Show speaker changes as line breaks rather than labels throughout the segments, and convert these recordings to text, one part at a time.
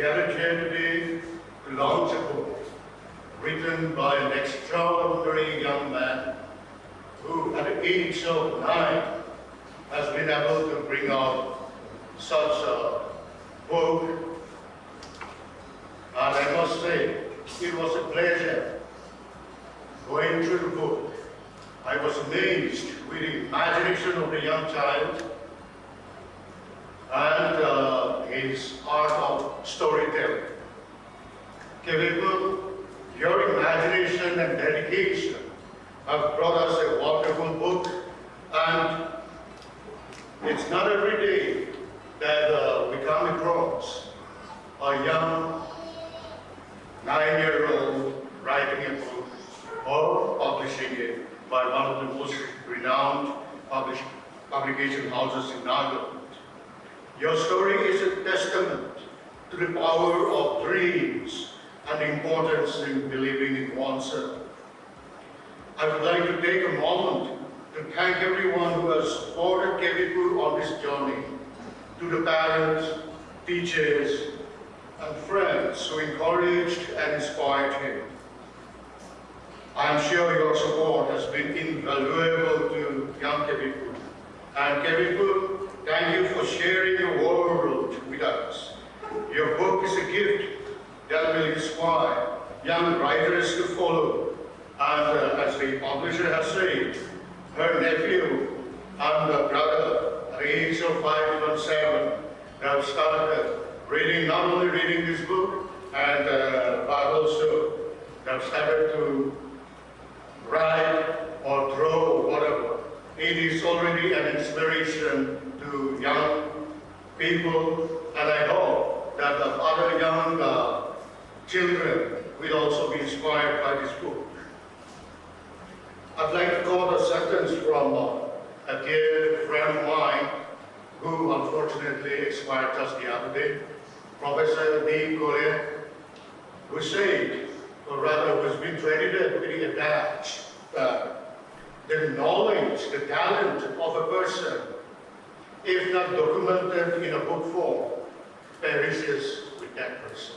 gathered here today to launch a book written by an extraordinary young man who, at the age of 9, has been able to bring out such a book. And I must say, it was a pleasure going through the book. I was amazed with the imagination of the young child and his art of storytelling. Kevipu, your imagination and dedication have brought us a wonderful book, and it's not every day that we come across a young 9-year-old writing a book or publishing it by one of the most renowned publication houses in Nagaland. Your story is a testament to the power of dreams and the importance in believing in oneself. I would like to take a moment to thank everyone who has supported Kevipu on this journey, to the parents, teachers, and friends who encouraged and inspired him. I am sure your support has been invaluable to young Kevipu. And Kevipu, thank you for sharing your world with us. Your book is a gift that will inspire young writers to follow. And as the publisher has said, her nephew and brother, at the age of 5 and 7, have started reading, not only reading this book, and but also have started to write or draw or whatever. It is already an inspiration to young people, and I hope that the other young children will also be inspired by this book. I'd like to quote a sentence from a dear friend of mine who unfortunately expired just the other day, Professor D. Korea, who said, or rather who's been credited with the adage that the knowledge, the talent of a person, if not documented in a book form, perishes with that person.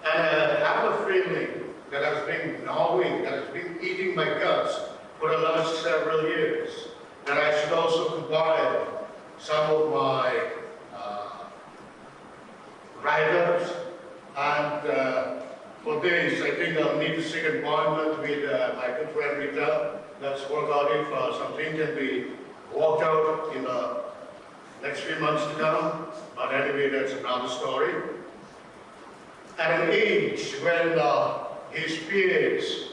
And I have a feeling that has been gnawing, that has been eating my guts for the last several years, that I should also compile some of my write-ups, and for this I think I'll need to seek an appointment with my good friend Rita. Let's work out if something can be worked out in the next few months to come, but anyway, that's another story. At an age when his peers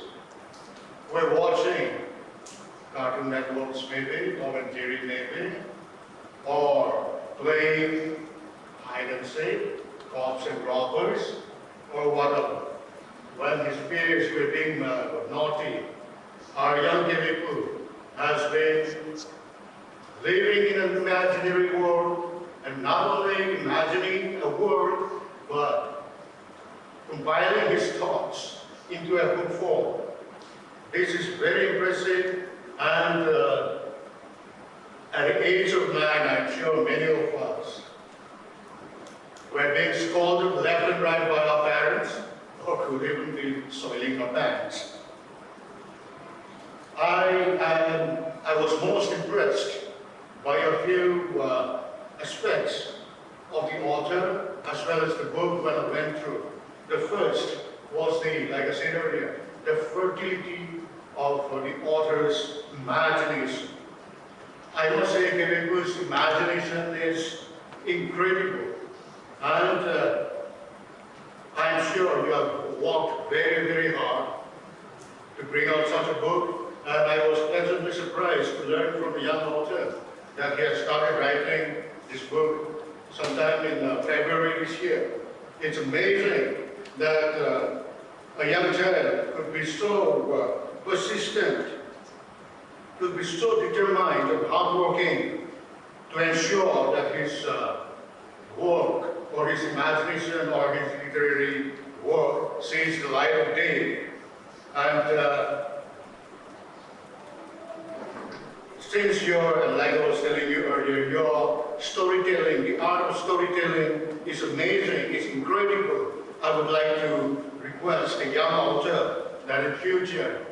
were watching cartoon networks maybe, Tom and Jerry maybe, or playing hide and seek, cops and robbers, or whatever. When his peers were being naughty, our young Kevipu has been living in an imaginary world, and not only imagining a world, but compiling his thoughts into a book form. This is very impressive, and at the age of 9, I'm sure many of us were being scolded left and right by our parents, or could even be soiling our pants. I was most impressed by a few aspects of the author, as well as the book when I went through. The first was the, like I said earlier, the fertility of the author's imagination. I must say Kevipu's imagination is incredible, and I'm sure you have worked very, very hard to bring out such a book, and I was pleasantly surprised to learn from the young author that he has started writing this book sometime in February this year. It's amazing that a young child could be so persistent, could be so determined and hardworking to ensure that his work or his imagination or his literary work sees the light of day. And since you're, like I was telling you earlier, you're storytelling. The art of storytelling is amazing, it's incredible. I would like to request a young author that in future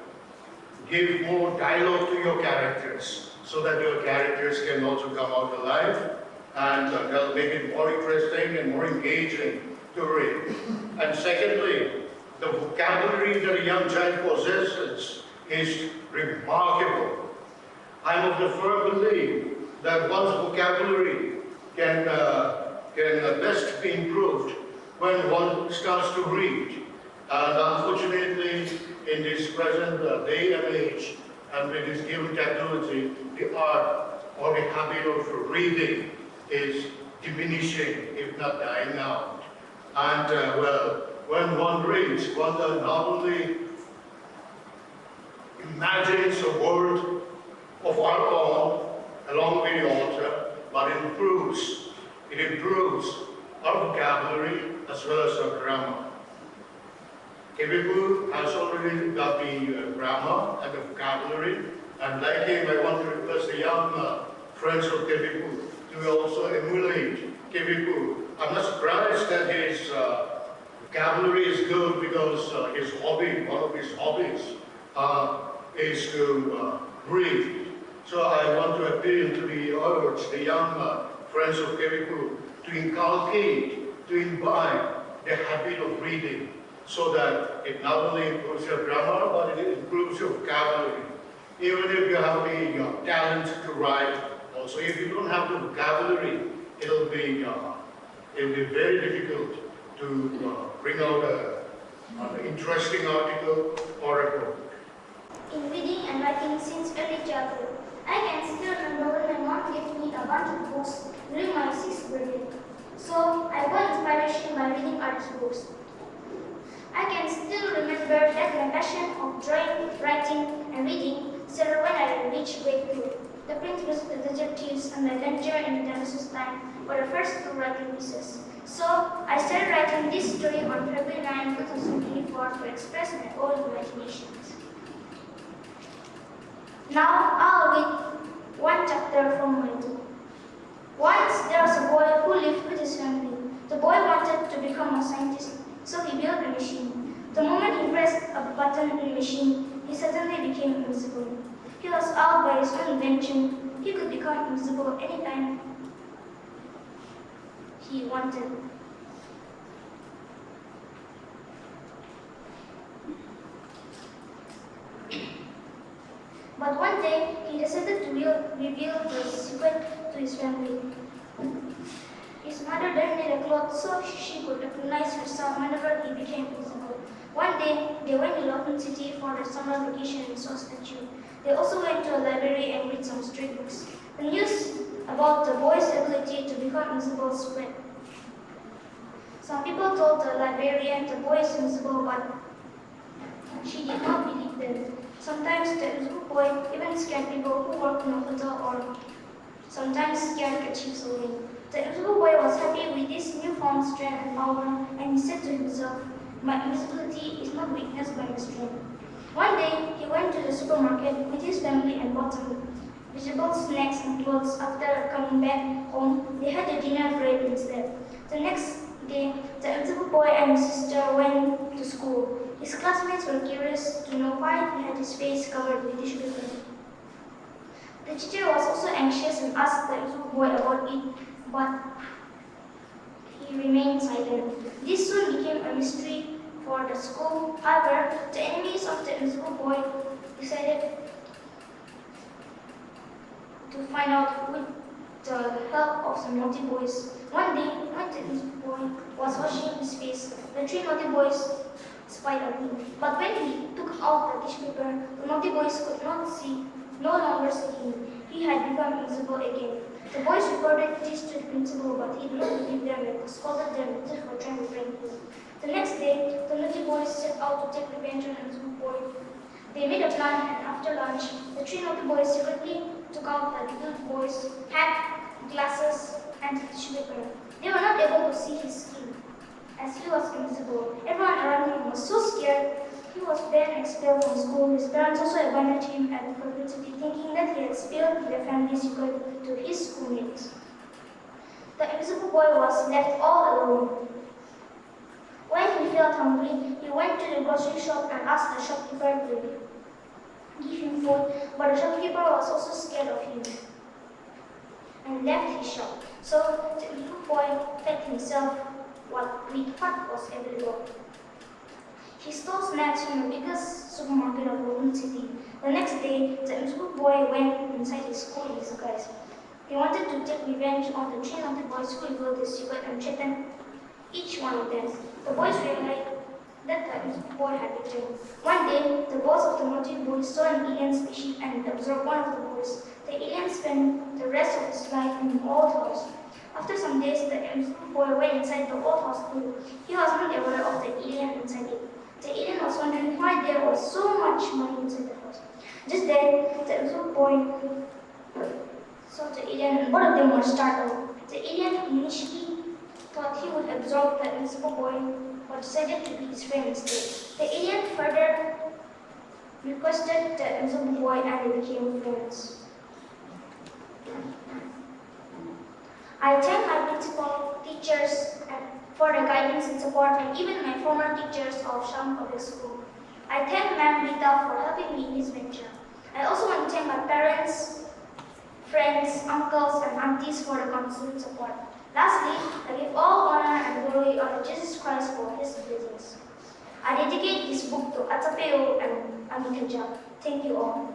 give more dialogue to your characters so that your characters can also come out alive and they'll make it more interesting and more engaging to read. And secondly, the vocabulary that a young child possesses is remarkable. I'm of the firm belief that one's vocabulary can best be improved when one starts to read. And unfortunately, in this present day and age, and with this given technology, the art or the habit of reading is diminishing, if not dying out. And well, when one reads, one not only imagines a world of our own along with the author, but it improves our vocabulary as well as our grammar. Kevipu has already got the grammar and the vocabulary, and like him, I want to request the young friends of Kevipu to also emulate Kevipu. I'm not surprised that his vocabulary is good because his hobby, one of his hobbies, is to read. So I want to appeal to the young friends of Kevipu to inculcate, to imbibe the habit of reading, so that it not only improves your grammar, but it improves your vocabulary. Even if you have the talent to write, also if you don't have the vocabulary, it'll be very difficult to bring out an interesting article or a book.
In reading and writing since early childhood, I can still remember when my mom gave me a bunch of books during my 6th birthday. So I got inspiration by reading artist books. I can still remember that my passion of drawing, writing, and reading started when I reached grade 2. The Prince, the Detectives, and the Adventure in the Dinosaur's Time were the first 2 writing pieces. So I started writing this story on February 9, 2024 to express my own imaginations. Now I'll read one chapter from my book. Once there was a boy who lived with his family. The boy wanted to become a scientist, so he built a machine. The moment he pressed a button in the machine, he suddenly became invisible. He was out by his own invention. He could become invisible anytime he wanted. But one day, he decided to reveal the secret to his family. His mother then made a cloth so she could recognize herself whenever he became invisible. One day, they went to Lockwood City for their summer vacation and saw a statue. They also went to a library and read some street books. The news about the boy's ability to become invisible spread. Some people told the librarian the boy is invisible, but she did not believe them. Sometimes the invisible boy even scared people who work in a hotel or sometimes scared kerchiefs away. The invisible boy was happy with this newfound strength and power, and he said to himself, "My invisibility is not weakness but my strength." One day, he went to the supermarket with his family and bought some vegetables, snacks, and clothes. After coming back home, they had a dinner break instead. The next day, the invisible boy and his sister went to school. His classmates were curious to know why he had his face covered with tissue paper. The teacher was also anxious and asked the invisible boy about it, but he remained silent. This soon became a mystery for the school. However, the enemies of the invisible boy decided to find out with the help of some naughty boys. One day, when the invisible boy was washing his face, the 3 naughty boys spied on him. But when he took out the tissue paper, the naughty boys could no longer see him. He had become invisible again. The boys reported this to the principal, but he did not believe them and scolded them for trying to prank him. The next day, the naughty boys set out to take revenge on the invisible boy. They made a plan, and after lunch, the 3 naughty boys secretly took out the little boy's hat, glasses, and tissue paper. They were not able to see his skin, as he was invisible. Everyone around him was so scared. He was then expelled from school. His parents also abandoned him at the university, thinking that he had spilled their family secret to his schoolmates. The invisible boy was left all alone. When he felt hungry, he went to the grocery shop and asked the shopkeeper to give him food, but the shopkeeper was also scared of him and left his shop. So the little boy fed himself with what was available. He stole snacks from the biggest supermarket of the whole city. The next day, the invisible boy went inside his school in disguise. He wanted to take revenge on the 3 naughty boys who revealed the secret and threatened each one of them. The boys realized that the invisible boy had betrayed. One day, the boss of the naughty boys saw an alien spaceship and observed one of the boys. The alien spent the rest of his life in an old house. After some days, the invisible boy went inside the old house too. He was not aware of the alien inside it. The alien was wondering why there was so much money inside the house. Just then, the invisible boy saw the alien and both of them were startled. The alien initially thought he would absorb the invisible boy, but decided to be his friend instead. The alien further requested the invisible boy and they became friends. I thank my principal, teachers, for the guidance and support, and even my former teachers of Sham Public School. I thank Ma'am Rita for helping me in this venture. I also want to thank my parents, friends, uncles, and aunties for the constant support. Lastly, I give all honor and glory unto Jesus Christ for his blessings. I dedicate this book to Atapeo and Amitaja. Thank you all.